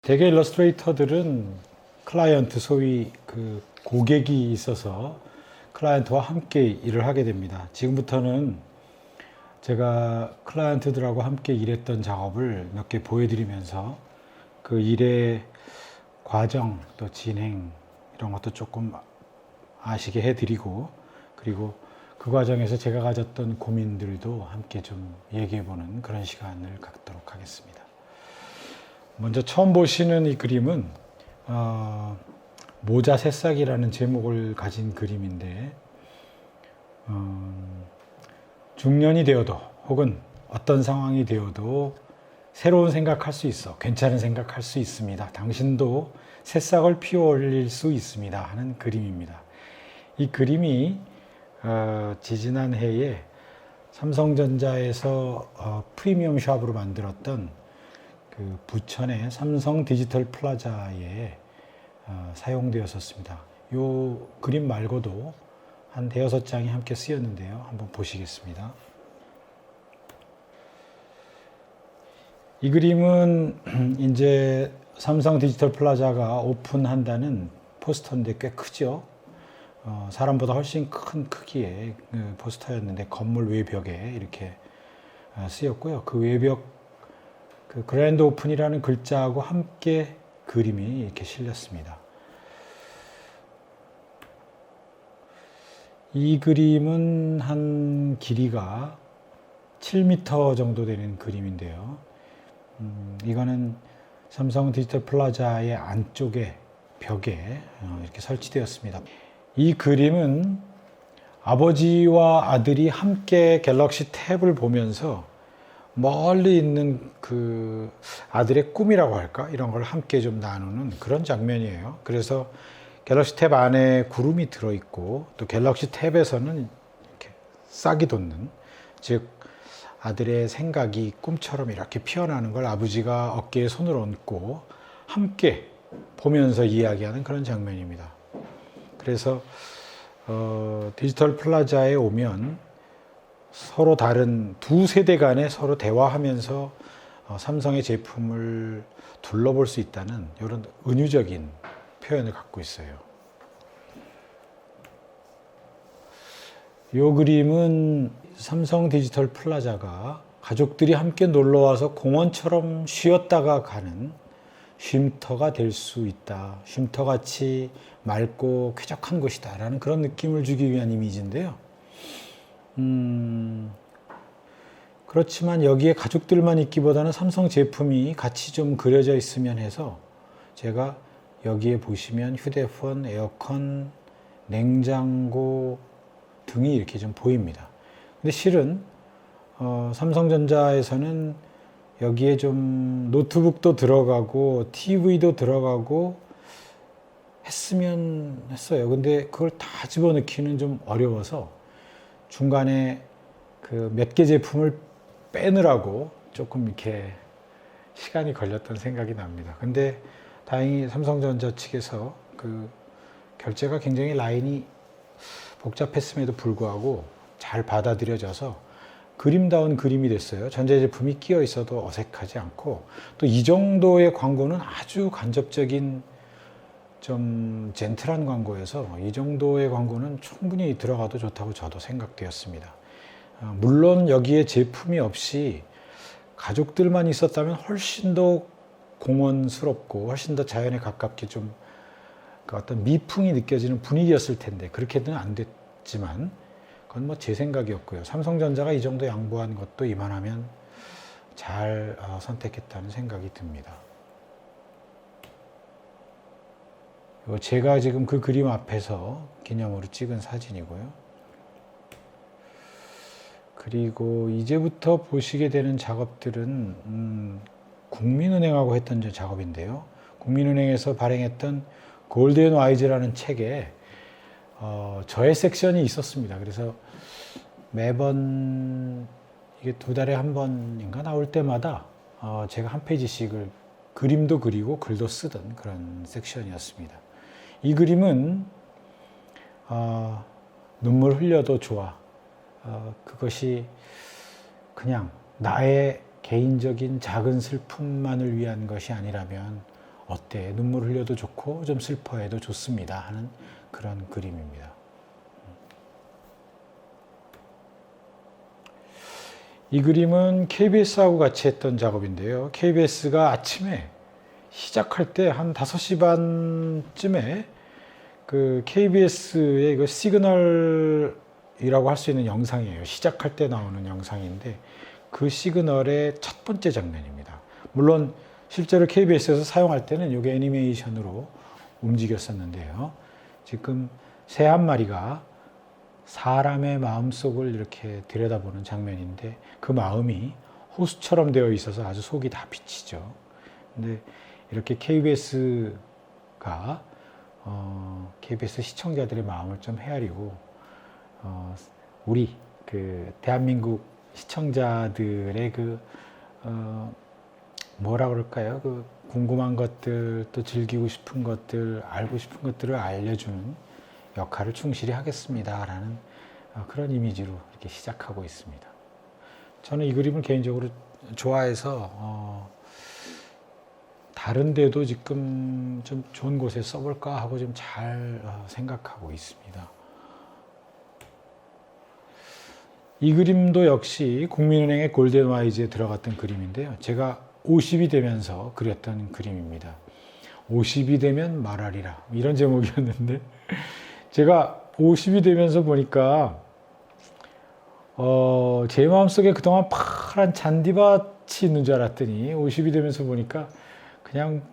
대개 일러스트레이터들은 클라이언트, 소위 그 고객이 있어서 클라이언트와 함께 일을 하게 됩니다. 지금부터는 제가 클라이언트들하고 함께 일했던 작업을 몇 개 보여드리면서 그 일의 과정, 또 진행 이런 것도 조금 아시게 해드리고, 그리고 그 과정에서 제가 가졌던 고민들도 함께 좀 얘기해보는 그런 시간을 갖도록 하겠습니다. 먼저 처음 보시는 이 그림은 모자 새싹이라는 제목을 가진 그림인데, 중년이 되어도 혹은 어떤 상황이 되어도 새로운 생각할 수 있어, 괜찮은 생각할 수 있습니다, 당신도 새싹을 피워 올릴 수 있습니다 하는 그림입니다. 이 그림이 지지난 해에 삼성전자에서 프리미엄 샵으로 만들었던 그 부천의 삼성 디지털 플라자에 사용되었었습니다. 이 그림 말고도 한 대여섯 장이 함께 쓰였는데요. 한번 보시겠습니다. 이 그림은 이제 삼성 디지털 플라자가 오픈한다는 포스터인데 꽤 크죠. 사람보다 훨씬 큰 크기의 포스터였는데 건물 외벽에 이렇게 쓰였고요. 그 외벽, 그 그랜드 오픈이라는 글자하고 함께 그림이 이렇게 실렸습니다. 이 그림은 한 길이가 7m 정도 되는 그림인데요. 이거는 삼성 디지털 플라자의 안쪽에 벽에 이렇게 설치되었습니다. 이 그림은 아버지와 아들이 함께 갤럭시 탭을 보면서 멀리 있는 그 아들의 꿈이라고 할까? 이런 걸 함께 좀 나누는 그런 장면이에요. 그래서 갤럭시 탭 안에 구름이 들어있고, 또 갤럭시 탭에서는 이렇게 싹이 돋는, 즉 아들의 생각이 꿈처럼 이렇게 피어나는 걸 아버지가 어깨에 손을 얹고 함께 보면서 이야기하는 그런 장면입니다. 그래서 디지털 플라자에 오면 서로 다른 두 세대 간에 서로 대화하면서 삼성의 제품을 둘러볼 수 있다는 이런 은유적인 표현을 갖고 있어요. 이 그림은 삼성 디지털 플라자가 가족들이 함께 놀러와서 공원처럼 쉬었다가 가는 쉼터가 될 수 있다, 쉼터같이 맑고 쾌적한 곳이다 라는 그런 느낌을 주기 위한 이미지인데요. 그렇지만 여기에 가족들만 있기보다는 삼성 제품이 같이 좀 그려져 있으면 해서 제가 여기에 보시면 휴대폰, 에어컨, 냉장고 등이 이렇게 좀 보입니다. 근데 실은 삼성전자에서는 여기에 좀 노트북도 들어가고 TV도 들어가고 했으면 했어요. 근데 그걸 다 집어넣기는 좀 어려워서 중간에 그 몇 개 제품을 빼느라고 조금 이렇게 시간이 걸렸던 생각이 납니다. 근데 다행히 삼성전자 측에서 그 결제가 굉장히 라인이 복잡했음에도 불구하고 잘 받아들여져서 그림다운 그림이 됐어요. 전자제품이 끼어 있어도 어색하지 않고, 또 이 정도의 광고는 아주 간접적인 좀 젠틀한 광고여서 이 정도의 광고는 충분히 들어가도 좋다고 저도 생각되었습니다. 물론 여기에 제품이 없이 가족들만 있었다면 훨씬 더 공원스럽고 훨씬 더 자연에 가깝게 좀 그 어떤 미풍이 느껴지는 분위기였을 텐데 그렇게는 안 됐지만 그건 뭐 제 생각이었고요. 삼성전자가 이 정도 양보한 것도 이만하면 잘 선택했다는 생각이 듭니다. 제가 지금 그 그림 앞에서 기념으로 찍은 사진이고요. 그리고 이제부터 보시게 되는 작업들은 국민은행하고 했던 작업인데요. 국민은행에서 발행했던 골든 와이즈라는 책에 저의 섹션이 있었습니다. 그래서 매번 이게 두 달에 한 번인가 나올 때마다 제가 한 페이지씩을 그림도 그리고 글도 쓰던 그런 섹션이었습니다. 이 그림은 눈물 흘려도 좋아. 그것이 그냥 나의 개인적인 작은 슬픔만을 위한 것이 아니라면 어때? 눈물 흘려도 좋고 좀 슬퍼해도 좋습니다 하는 그런 그림입니다. 이 그림은 KBS하고 같이 했던 작업인데요. KBS가 아침에 시작할 때 한 5시 반쯤에 그 KBS의 그 시그널이라고 할 수 있는 영상이에요. 시작할 때 나오는 영상인데 그 시그널의 첫 번째 장면입니다. 물론 실제로 KBS에서 사용할 때는 이게 애니메이션으로 움직였었는데요. 지금 새 한 마리가 사람의 마음속을 이렇게 들여다보는 장면인데 그 마음이 호수처럼 되어 있어서 아주 속이 다 비치죠. 근데 이렇게 KBS가 KBS 시청자들의 마음을 좀 헤아리고 우리 그 대한민국 시청자들의 그 뭐라 그럴까요? 그 궁금한 것들, 또 즐기고 싶은 것들, 알고 싶은 것들을 알려주는 역할을 충실히 하겠습니다라는 그런 이미지로 이렇게 시작하고 있습니다. 저는 이 그림을 개인적으로 좋아해서 다른 데도 지금 좀 좋은 곳에 써볼까 하고 좀 잘 생각하고 있습니다. 이 그림도 역시 국민은행의 골든 와이즈에 들어갔던 그림인데요. 제가 50이 되면서 그렸던 그림입니다. 50이 되면 말하리라 이런 제목이었는데 제가 50이 되면서 보니까 제 마음속에 그동안 파란 잔디밭이 있는 줄 알았더니 50이 되면서 보니까 그냥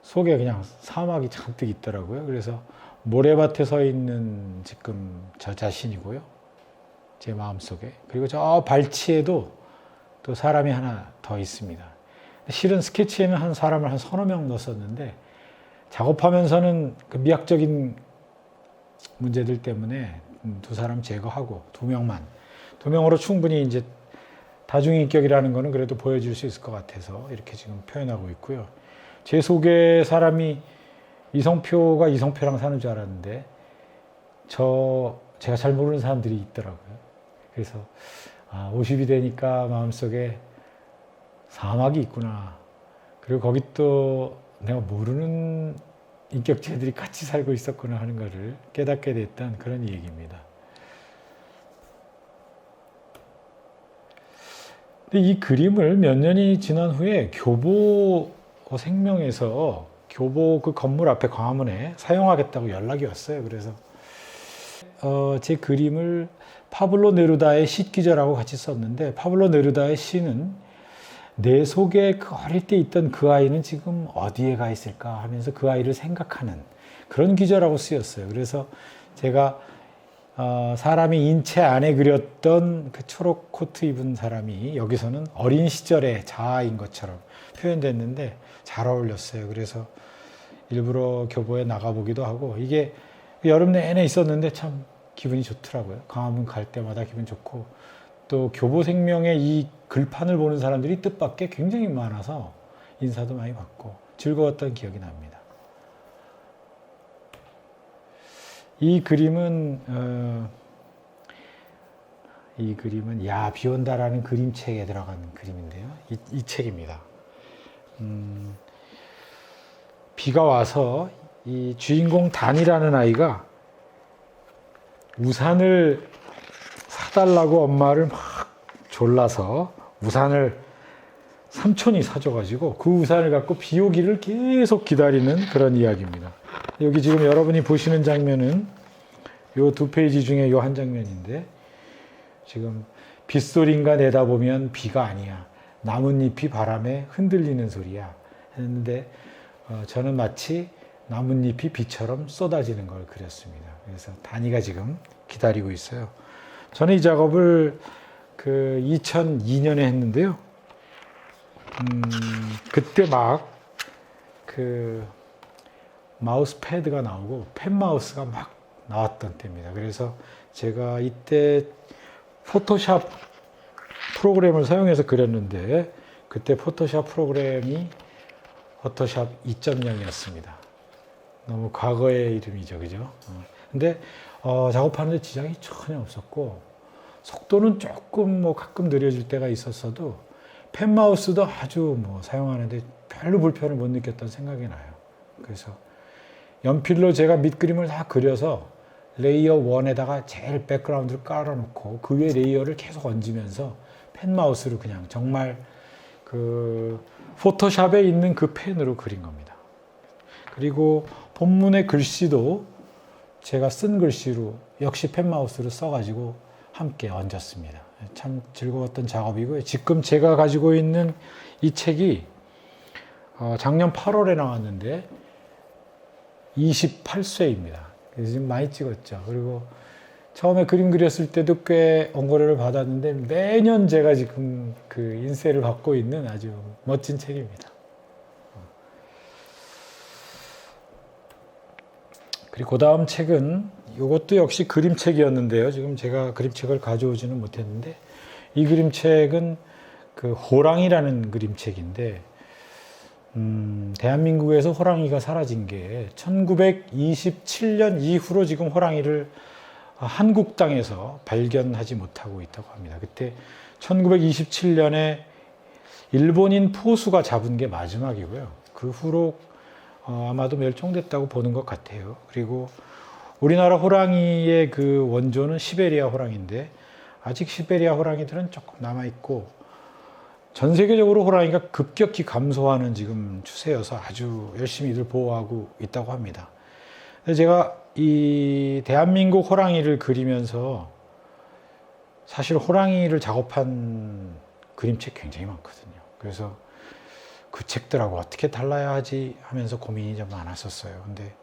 속에 그냥 사막이 잔뜩 있더라고요. 그래서 모래밭에 서 있는 지금 저 자신이고요. 제 마음속에. 그리고 저 발치에도 또 사람이 하나 더 있습니다. 실은 스케치에는 한 사람을 한 서너 명 넣었었는데 작업하면서는 그 미학적인 문제들 때문에 두 사람 제거하고 두 명으로 충분히 이제 다중인격이라는 거는 그래도 보여줄 수 있을 것 같아서 이렇게 지금 표현하고 있고요. 제 속에 사람이 이성표가 이성표랑 사는 줄 알았는데 제가 잘 모르는 사람들이 있더라고요. 그래서 50이 되니까 마음속에 사막이 있구나. 그리고 거기 또 내가 모르는 인격체들이 같이 살고 있었구나 하는 것을 깨닫게 됐던 그런 얘기입니다. 근데 이 그림을 몇 년이 지난 후에 교보 생명에서 교보 그 건물 앞에 광화문에 사용하겠다고 연락이 왔어요. 그래서 제 그림을 파블로 네루다의 시 기저라고 같이 썼는데 파블로 네루다의 시는 내 속에 그 어릴 때 있던 그 아이는 지금 어디에 가 있을까 하면서 그 아이를 생각하는 그런 기저라고 쓰였어요. 그래서 제가 사람이 인체 안에 그렸던 그 초록 코트 입은 사람이 여기서는 어린 시절의 자아인 것처럼 표현됐는데 잘 어울렸어요. 그래서 일부러 교보에 나가보기도 하고 이게 여름 내내 있었는데 참 기분이 좋더라고요. 광화문 갈 때마다 기분 좋고 또 교보생명의 이 글판을 보는 사람들이 뜻밖의 굉장히 많아서 인사도 많이 받고 즐거웠던 기억이 납니다. 이 그림은 야, 비 온다라는 그림책에 들어간 그림인데요. 이 책입니다. 비가 와서 이 주인공 단이라는 아이가 우산을 사달라고 엄마를 막 졸라서 우산을 삼촌이 사줘가지고 그 우산을 갖고 비 오기를 계속 기다리는 그런 이야기입니다. 여기 지금 여러분이 보시는 장면은 요 2페이지 중에 요 한 장면인데 지금 빗소리인가 내다보면 비가 아니야. 나뭇잎이 바람에 흔들리는 소리야. 했는데 저는 마치 나뭇잎이 비처럼 쏟아지는 걸 그렸습니다. 그래서 다니가 지금 기다리고 있어요. 저는 이 작업을 2002년에 했는데요. 그때 막 마우스 패드가 나오고 펜마우스가 막 나왔던 때입니다. 그래서 제가 이때 포토샵 프로그램을 사용해서 그렸는데 그때 포토샵 프로그램이 포토샵 2.0이었습니다. 너무 과거의 이름이죠, 그죠? 근데 작업하는데 지장이 전혀 없었고 속도는 조금 가끔 느려질 때가 있었어도 펜마우스도 아주 사용하는데 별로 불편을 못 느꼈던 생각이 나요. 그래서 연필로 제가 밑그림을 다 그려서 레이어 1에다가 제일 백그라운드를 깔아놓고 그 위에 레이어를 계속 얹으면서 펜마우스로 그냥 정말 그 포토샵에 있는 그 펜으로 그린 겁니다. 그리고 본문의 글씨도 제가 쓴 글씨로 역시 펜마우스로 써가지고 함께 얹었습니다. 참 즐거웠던 작업이고요. 지금 제가 가지고 있는 이 책이 작년 8월에 나왔는데 28쇄입니다. 그래서 지금 많이 찍었죠. 그리고 처음에 그림 그렸을 때도 꽤 언거리를 받았는데 매년 제가 지금 그 인쇄를 받고 있는 아주 멋진 책입니다. 그리고 그 다음 책은 이것도 역시 그림책이었는데요. 지금 제가 그림책을 가져오지는 못했는데 이 그림책은 그 호랑이라는 그림책인데 대한민국에서 호랑이가 사라진 게 1927년 이후로 지금 호랑이를 한국 땅에서 발견하지 못하고 있다고 합니다. 그때 1927년에 일본인 포수가 잡은 게 마지막이고요. 그 후로 아마도 멸종됐다고 보는 것 같아요. 그리고 우리나라 호랑이의 그 원조는 시베리아 호랑이인데 아직 시베리아 호랑이들은 조금 남아있고 전 세계적으로 호랑이가 급격히 감소하는 지금 추세여서 아주 열심히 이들 보호하고 있다고 합니다. 제가 이 대한민국 호랑이를 그리면서 사실 호랑이를 작업한 그림책 굉장히 많거든요. 그래서 그 책들하고 어떻게 달라야 하지 하면서 고민이 좀 많았었어요. 근데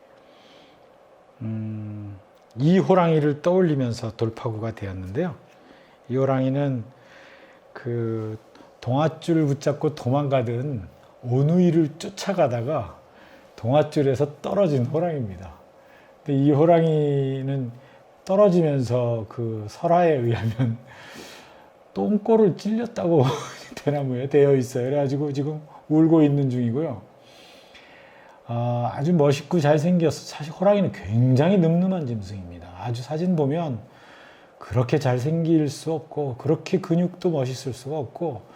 이 호랑이를 떠올리면서 돌파구가 되었는데요. 이 호랑이는 그 동아줄 붙잡고 도망가던 오누이를 쫓아가다가 동아줄에서 떨어진 호랑이입니다. 근데 이 호랑이는 떨어지면서 그 설화에 의하면 똥꼬를 찔렸다고 대나무에 되어 있어요. 그래가지고 지금 울고 있는 중이고요. 아주 멋있고 잘생겼어. 사실 호랑이는 굉장히 늠름한 짐승입니다. 아주 사진 보면 그렇게 잘생길 수 없고 그렇게 근육도 멋있을 수가 없고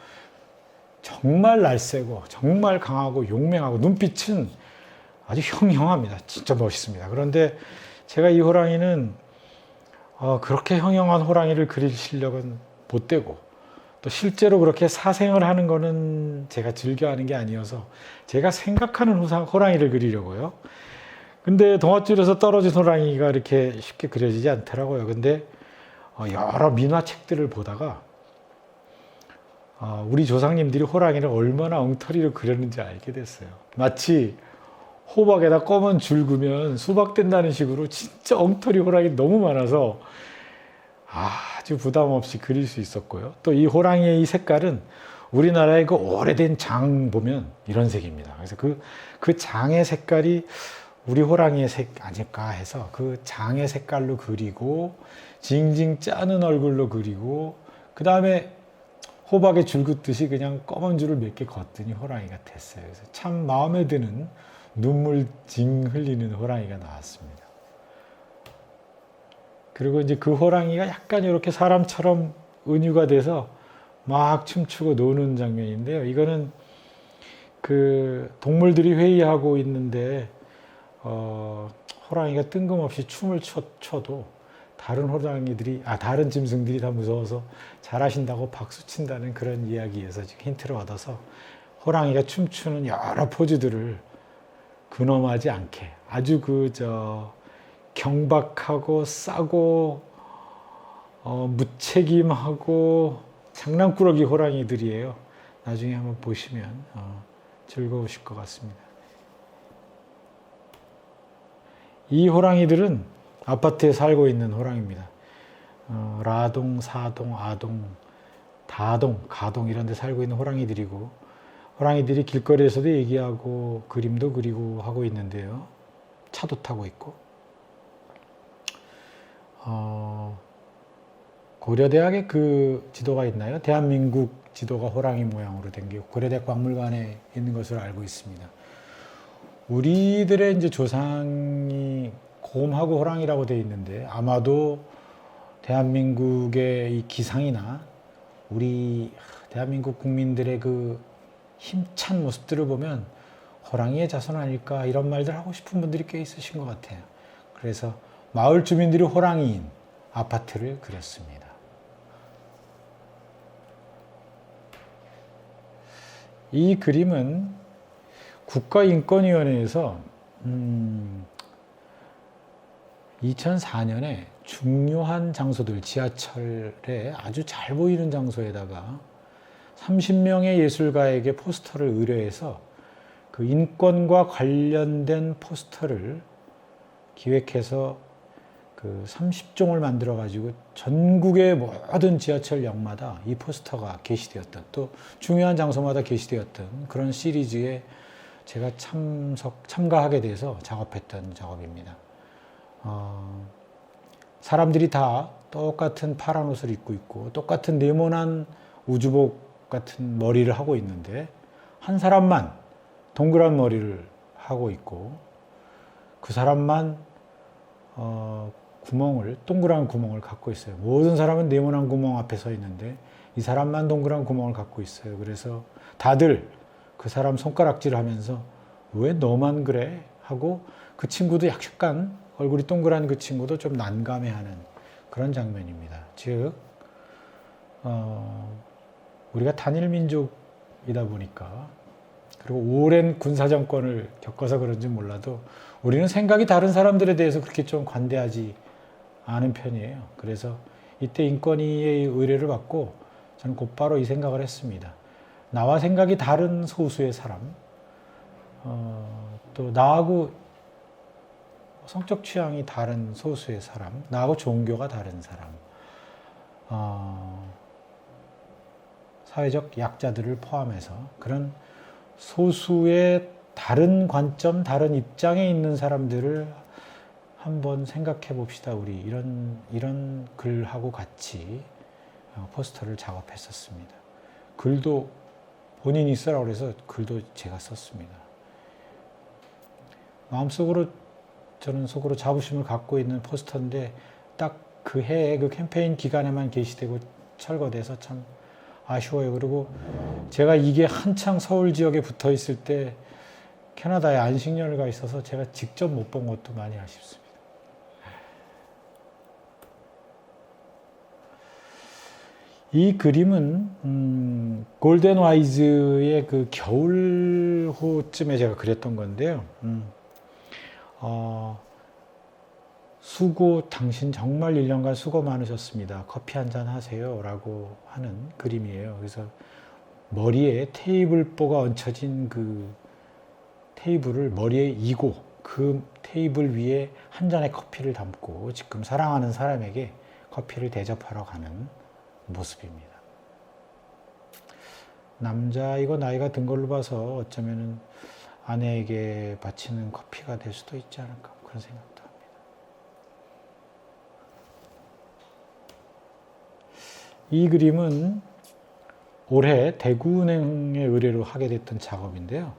정말 날쌔고 정말 강하고 용맹하고 눈빛은 아주 형형합니다. 진짜 멋있습니다. 그런데 제가 이 호랑이는 그렇게 형형한 호랑이를 그릴 실력은 못 되고 또 실제로 그렇게 사생을 하는 거는 제가 즐겨하는 게 아니어서 제가 생각하는 호랑이를 그리려고요. 근데 동아줄에서 떨어진 호랑이가 이렇게 쉽게 그려지지 않더라고요. 근데 여러 민화책들을 보다가 우리 조상님들이 호랑이를 얼마나 엉터리로 그렸는지 알게 됐어요. 마치 호박에다 검은 줄 그면 수박 된다는 식으로 진짜 엉터리 호랑이 너무 많아서 아주 부담 없이 그릴 수 있었고요. 또 이 호랑이의 이 색깔은 우리나라의 그 오래된 장 보면 이런 색입니다. 그래서 그 장의 색깔이 우리 호랑이의 색 아닐까 해서 그 장의 색깔로 그리고 징징 짜는 얼굴로 그리고 그 다음에 호박에 줄 긋듯이 그냥 검은 줄을 몇 개 걷더니 호랑이가 됐어요. 그래서 참 마음에 드는 눈물 징 흘리는 호랑이가 나왔습니다. 그리고 이제 그 호랑이가 약간 이렇게 사람처럼 은유가 돼서 막 춤추고 노는 장면인데요. 이거는 그 동물들이 회의하고 있는데 호랑이가 뜬금없이 춤을 춰도 다른 짐승들이 다 무서워서 잘하신다고 박수 친다는 그런 이야기에서 지금 힌트를 얻어서 호랑이가 춤추는 여러 포즈들을 근엄하지 않게 아주 경박하고 싸고 무책임하고 장난꾸러기 호랑이들이에요. 나중에 한번 보시면 즐거우실 것 같습니다. 이 호랑이들은 아파트에 살고 있는 호랑이입니다. 라동, 사동, 아동, 다동, 가동 이런 데 살고 있는 호랑이들이고 호랑이들이 길거리에서도 얘기하고 그림도 그리고 하고 있는데요. 차도 타고 있고 고려대학에 그 지도가 있나요? 대한민국 지도가 호랑이 모양으로 된 게 고려대학 박물관에 있는 것으로 알고 있습니다. 우리들의 이제 조상이 곰하고 호랑이라고 되어 있는데 아마도 대한민국의 이 기상이나 우리 대한민국 국민들의 그 힘찬 모습들을 보면 호랑이의 자손 아닐까 이런 말들 하고 싶은 분들이 꽤 있으신 것 같아요. 그래서 마을 주민들이 호랑이인 아파트를 그렸습니다. 이 그림은 국가인권위원회에서 2004년에 중요한 장소들, 지하철에 아주 잘 보이는 장소에다가 30명의 예술가에게 포스터를 의뢰해서 그 인권과 관련된 포스터를 기획해서 그 30종을 만들어 가지고 전국의 모든 지하철역마다 이 포스터가 게시되었던, 또 중요한 장소마다 게시되었던 그런 시리즈에 제가 참가하게 돼서 작업했던 작업입니다. 사람들이 다 똑같은 파란 옷을 입고 있고 똑같은 네모난 우주복 같은 머리를 하고 있는데 한 사람만 동그란 머리를 하고 있고 그 사람만 동그란 구멍을 갖고 있어요. 모든 사람은 네모난 구멍 앞에 서 있는데 이 사람만 동그란 구멍을 갖고 있어요. 그래서 다들 그 사람 손가락질을 하면서 왜 너만 그래? 하고 그 친구도 약간 얼굴이 동그란 그 친구도 좀 난감해하는 그런 장면입니다. 즉 우리가 단일 민족이다 보니까, 그리고 오랜 군사정권을 겪어서 그런지 몰라도 우리는 생각이 다른 사람들에 대해서 그렇게 좀 관대하지 않은 편이에요. 그래서 이때 인권위의 의뢰를 받고 저는 곧바로 이 생각을 했습니다. 나와 생각이 다른 소수의 사람, 또 나하고 성적 취향이 다른 소수의 사람, 나하고 종교가 다른 사람, 사회적 약자들을 포함해서 그런 소수의 다른 관점, 다른 입장에 있는 사람들을 한번 생각해 봅시다. 우리 이런 글하고 같이 포스터를 작업했었습니다. 글도 본인이 쓰라고 해서 글도 제가 썼습니다. 마음속으로 저는 속으로 자부심을 갖고 있는 포스터인데 딱 그 해에 그 캠페인 기간에만 게시되고 철거돼서 참 아쉬워요. 그리고 제가 이게 한창 서울 지역에 붙어 있을 때 캐나다에 안식년을 있어서 제가 직접 못 본 것도 많이 아쉽습니다. 이 그림은 골든 와이즈의 그 겨울호쯤에 제가 그렸던 건데요. 수고, 당신 정말 1년간 수고 많으셨습니다. 커피 한잔 하세요. 라고 하는 그림이에요. 그래서 머리에 테이블보가 얹혀진 그 테이블을 머리에 이고 그 테이블 위에 한 잔의 커피를 담고 지금 사랑하는 사람에게 커피를 대접하러 가는 모습입니다. 남자이고 나이가 든 걸로 봐서 어쩌면 아내에게 바치는 커피가 될 수도 있지 않을까, 그런 생각도 합니다. 이 그림은 올해 대구은행의 의뢰로 하게 됐던 작업인데요.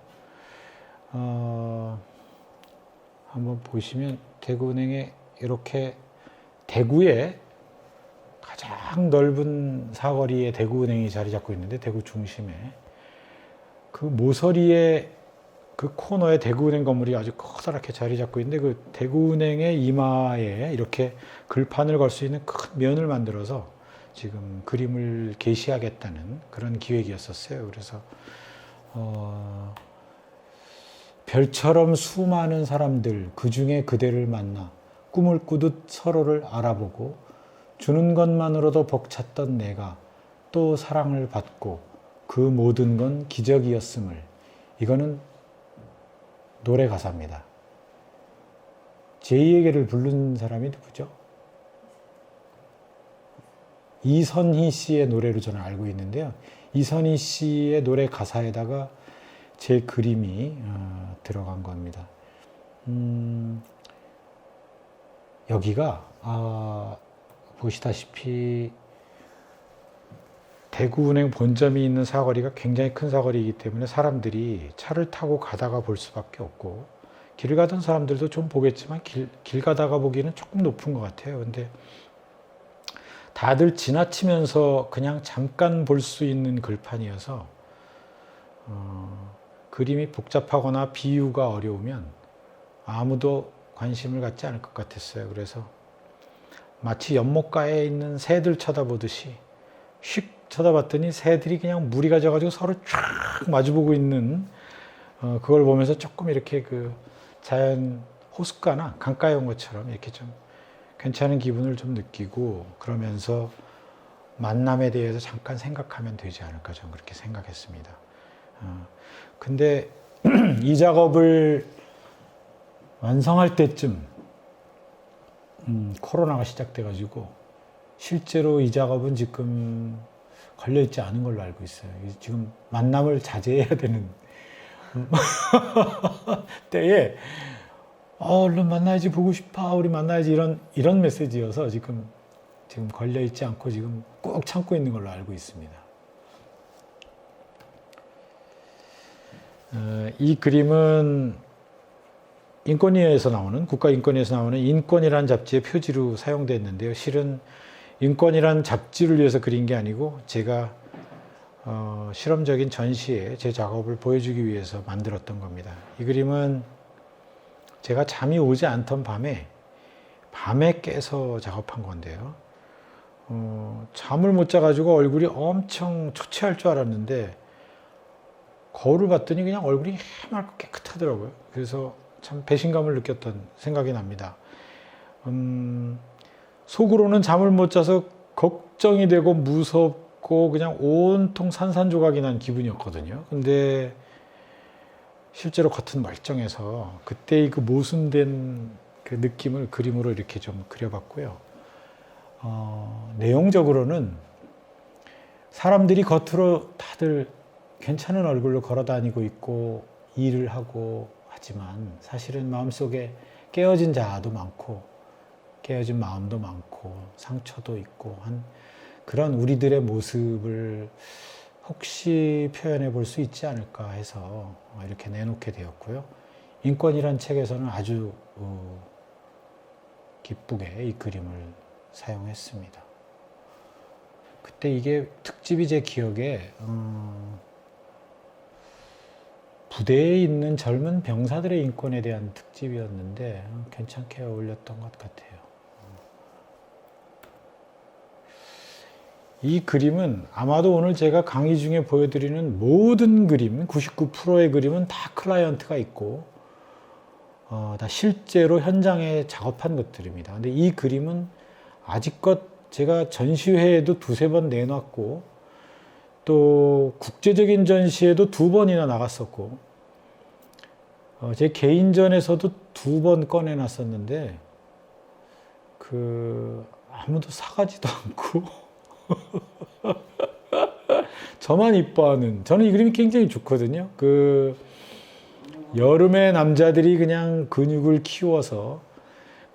한번 보시면 대구은행에 이렇게 대구에 가장 넓은 사거리에 대구은행이 자리 잡고 있는데 대구 중심에 그 모서리에 그 코너에 대구은행 건물이 아주 커다랗게 자리 잡고 있는데 그 대구은행의 이마에 이렇게 글판을 걸 수 있는 큰 면을 만들어서 지금 그림을 게시하겠다는 그런 기획이었었어요. 그래서 별처럼 수많은 사람들 그 중에 그대를 만나 꿈을 꾸듯 서로를 알아보고 주는 것만으로도 벅찼던 내가 또 사랑을 받고 그 모든 건 기적이었음을. 이거는 노래 가사입니다. 제2에게를 부른 사람이 누구죠? 이선희 씨의 노래로 저는 알고 있는데요. 이선희 씨의 노래 가사에다가 제 그림이 들어간 겁니다. 여기가 보시다시피 대구은행 본점이 있는 사거리가 굉장히 큰 사거리이기 때문에 사람들이 차를 타고 가다가 볼 수밖에 없고, 길 가던 사람들도 좀 보겠지만 길 가다가 보기는 조금 높은 것 같아요. 근데 다들 지나치면서 그냥 잠깐 볼 수 있는 글판이어서 그림이 복잡하거나 비유가 어려우면 아무도 관심을 갖지 않을 것 같았어요. 그래서 마치 연못가에 있는 새들 쳐다보듯이 휙 쳐다봤더니 새들이 그냥 무리가 져가지고 서로 쫙 마주보고 있는 그걸 보면서 조금 이렇게 그 자연 호숫가나 강가에 온 것처럼 이렇게 좀 괜찮은 기분을 좀 느끼고 그러면서 만남에 대해서 잠깐 생각하면 되지 않을까 저는 그렇게 생각했습니다. 근데 이 작업을 완성할 때쯤 코로나가 시작돼가지고 실제로 이 작업은 지금 걸려있지 않은 걸로 알고 있어요. 지금 만남을 자제해야 되는 때에 얼른 만나야지 보고 싶어 우리 만나야지 이런 메시지여서 지금 걸려있지 않고 지금 꾹 참고 있는 걸로 알고 있습니다. 이 그림은 인권위에서 나오는 국가인권위에서 나오는 인권이라는 잡지의 표지로 사용됐는데요. 실은 인권이라는 잡지를 위해서 그린 게 아니고 제가 실험적인 전시에 제 작업을 보여주기 위해서 만들었던 겁니다. 이 그림은 제가 잠이 오지 않던 밤에 깨서 작업한 건데요. 잠을 못 자가지고 얼굴이 엄청 초췌할 줄 알았는데 거울을 봤더니 그냥 얼굴이 해맑고 깨끗하더라고요. 그래서 참 배신감을 느꼈던 생각이 납니다. 속으로는 잠을 못 자서 걱정이 되고 무섭고 그냥 온통 산산조각이 난 기분이었거든요. 근데 실제로 겉은 멀쩡해서 그때의 그 모순된 그 느낌을 그림으로 이렇게 좀 그려봤고요. 내용적으로는 사람들이 겉으로 다들 괜찮은 얼굴로 걸어 다니고 있고 일을 하고 하지만 사실은 마음속에 깨어진 자아도 많고 깨어진 마음도 많고 상처도 있고 한 그런 우리들의 모습을 혹시 표현해 볼 수 있지 않을까 해서 이렇게 내놓게 되었고요. 인권이란 책에서는 아주 기쁘게 이 그림을 사용했습니다. 그때 이게 특집이 제 기억에 부대에 있는 젊은 병사들의 인권에 대한 특집이었는데 괜찮게 어울렸던 것 같아요. 이 그림은 아마도 오늘 제가 강의 중에 보여드리는 모든 그림, 99%의 그림은 다 클라이언트가 있고 다 실제로 현장에 작업한 것들입니다. 근데 이 그림은 아직껏 제가 전시회에도 두세 번 내놨고 또 국제적인 전시회도 2번이나 나갔었고 제 개인전에서도 2번 꺼내놨었는데 아무도 사가지도 않고 저만 이뻐하는 저는 이 그림이 굉장히 좋거든요. 여름에 남자들이 그냥 근육을 키워서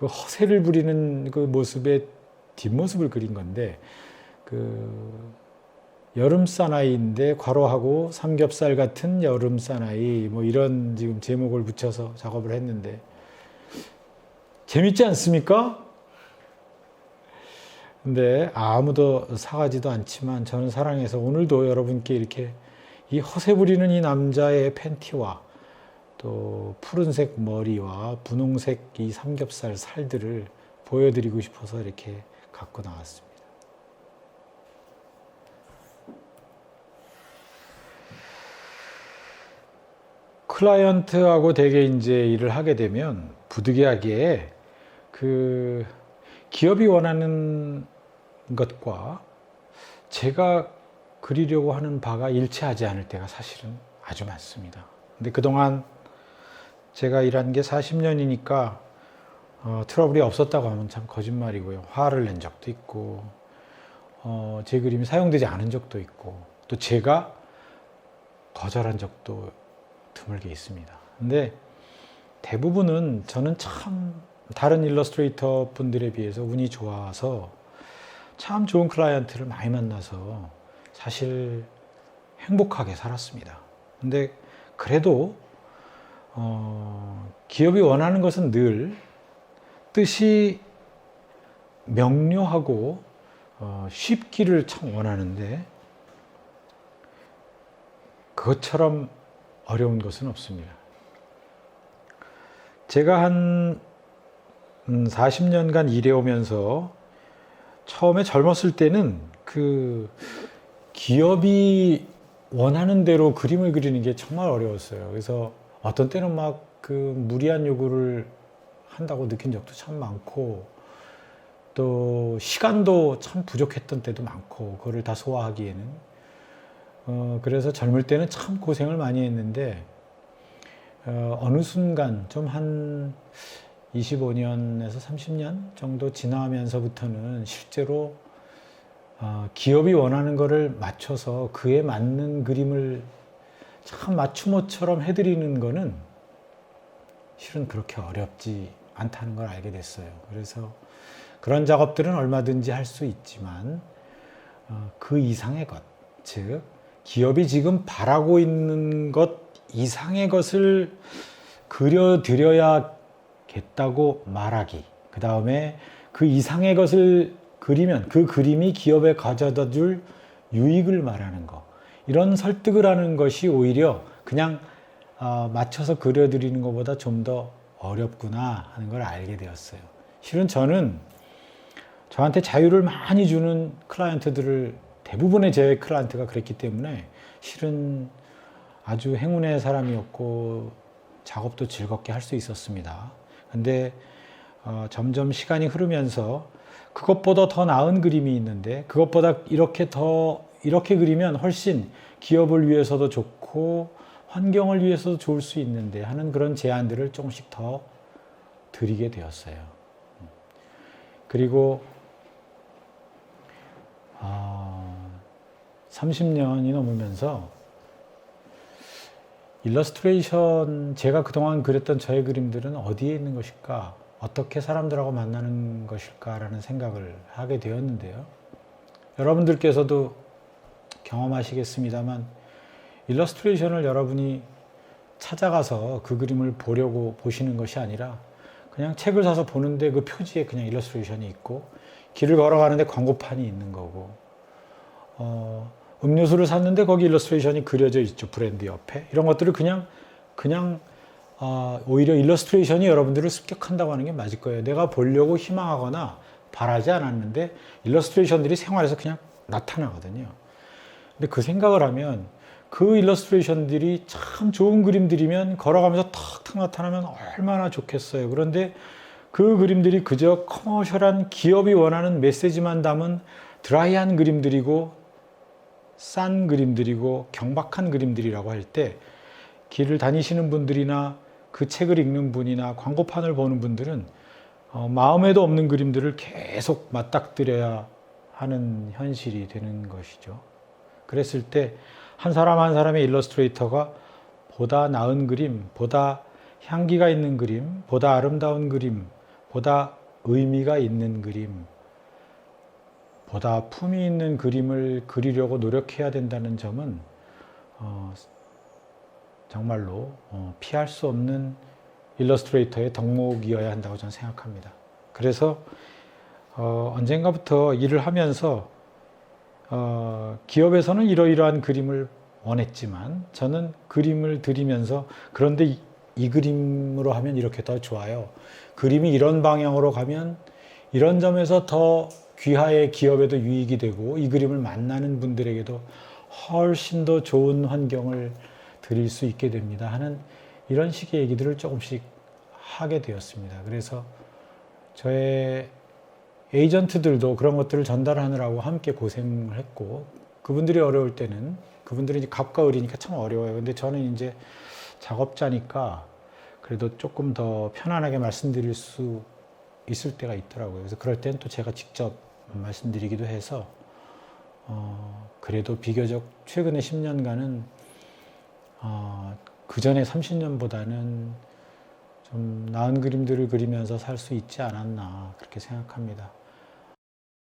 그 허세를 부리는 그 모습의 뒷모습을 그린 건데 여름 사나이인데 괄호하고 삼겹살 같은 여름 사나이 뭐 이런 지금 제목을 붙여서 작업을 했는데 재밌지 않습니까? 근데 아무도 사가지도 않지만 저는 사랑해서 오늘도 여러분께 이렇게 이 허세 부리는 이 남자의 팬티와 또 푸른색 머리와 분홍색 이 삼겹살 살들을 보여드리고 싶어서 이렇게 갖고 나왔습니다. 클라이언트하고 되게 이제 일을 하게 되면 부득이하게 기업이 원하는 것과 제가 그리려고 하는 바가 일치하지 않을 때가 사실은 아주 많습니다. 근데 그동안 제가 일한 게 40년이니까 트러블이 없었다고 하면 참 거짓말이고요. 화를 낸 적도 있고 제 그림이 사용되지 않은 적도 있고 또 제가 거절한 적도 드물게 있습니다. 근데 대부분은 저는 참 다른 일러스트레이터 분들에 비해서 운이 좋아서 참 좋은 클라이언트를 많이 만나서 사실 행복하게 살았습니다. 근데 그래도 기업이 원하는 것은 늘 뜻이 명료하고 쉽기를 참 원하는데 그것처럼 어려운 것은 없습니다. 제가 한 40년간 일해오면서 처음에 젊었을 때는 그 기업이 원하는 대로 그림을 그리는 게 정말 어려웠어요. 그래서 어떤 때는 막 그 무리한 요구를 한다고 느낀 적도 참 많고, 또 시간도 참 부족했던 때도 많고, 그거를 다 소화하기에는. 그래서 젊을 때는 참 고생을 많이 했는데, 어느 순간 좀 한 25년에서 30년 정도 지나면서부터는 실제로 기업이 원하는 거를 맞춰서 그에 맞는 그림을 참 맞춤옷처럼 해드리는 거는 실은 그렇게 어렵지 않다는 걸 알게 됐어요. 그래서 그런 작업들은 얼마든지 할 수 있지만 그 이상의 것, 즉 기업이 지금 바라고 있는 것 이상의 것을 그려드려야겠다고 말하기, 그 다음에 그 이상의 것을 그리면 그 그림이 기업에 가져다 줄 유익을 말하는 거, 이런 설득을 하는 것이 오히려 그냥 맞춰서 그려드리는 것보다 좀 더 어렵구나 하는 걸 알게 되었어요. 실은 저는 저한테 자유를 많이 주는 클라이언트들을, 대부분의 제 클라이언트가 그랬기 때문에 실은 아주 행운의 사람이었고 작업도 즐겁게 할 수 있었습니다. 근데 점점 시간이 흐르면서 그것보다 더 나은 그림이 있는데, 그것보다 이렇게 그리면 훨씬 기업을 위해서도 좋고 환경을 위해서도 좋을 수 있는데 하는 그런 제안들을 조금씩 더 드리게 되었어요. 그리고 30년이 넘으면서 일러스트레이션, 제가 그동안 그렸던 저의 그림들은 어디에 있는 것일까? 어떻게 사람들하고 만나는 것일까라는 생각을 하게 되었는데요. 여러분들께서도 경험하시겠습니다만, 일러스트레이션을 여러분이 찾아가서 그 그림을 보려고 보시는 것이 아니라 그냥 책을 사서 보는데 그 표지에 그냥 일러스트레이션이 있고, 길을 걸어가는데 광고판이 있는 거고, 음료수를 샀는데 거기 일러스트레이션이 그려져 있죠, 브랜드 옆에. 이런 것들을 그냥 오히려 일러스트레이션이 여러분들을 습격한다고 하는 게 맞을 거예요. 내가 보려고 희망하거나 바라지 않았는데 일러스트레이션들이 생활에서 그냥 나타나거든요. 근데 그 생각을 하면 그 일러스트레이션들이 참 좋은 그림들이면 걸어가면서 탁탁 나타나면 얼마나 좋겠어요. 그런데 그 그림들이 그저 커머셜한 기업이 원하는 메시지만 담은 드라이한 그림들이고 싼 그림들이고 경박한 그림들이라고 할 때, 길을 다니시는 분들이나 그 책을 읽는 분이나 광고판을 보는 분들은 마음에도 없는 그림들을 계속 맞닥뜨려야 하는 현실이 되는 것이죠. 그랬을 때 한 사람 한 사람의 일러스트레이터가 보다 나은 그림, 보다 향기가 있는 그림, 보다 아름다운 그림, 보다 의미가 있는 그림, 보다 품이 있는 그림을 그리려고 노력해야 된다는 점은 정말로 피할 수 없는 일러스트레이터의 덕목이어야 한다고 저는 생각합니다. 그래서 언젠가부터 일을 하면서 기업에서는 이러이러한 그림을 원했지만 저는 그림을 드리면서, 그런데 이 그림으로 하면 이렇게 더 좋아요. 그림이 이런 방향으로 가면 이런 점에서 더 귀하의 기업에도 유익이 되고 이 그림을 만나는 분들에게도 훨씬 더 좋은 환경을 드릴 수 있게 됩니다 하는 이런 식의 얘기들을 조금씩 하게 되었습니다. 그래서 저의 에이전트들도 그런 것들을 전달하느라고 함께 고생을 했고, 그분들이 어려울 때는, 그분들이 이제 갑과 을이니까 참 어려워요. 근데 저는 이제 작업자니까 그래도 조금 더 편안하게 말씀드릴 수 있을 때가 있더라고요. 그래서 그럴 때는 또 제가 직접 말씀드리기도 해서 그래도 비교적 최근에 10년간은 그 전에 30년보다는 좀 나은 그림들을 그리면서 살 수 있지 않았나 그렇게 생각합니다.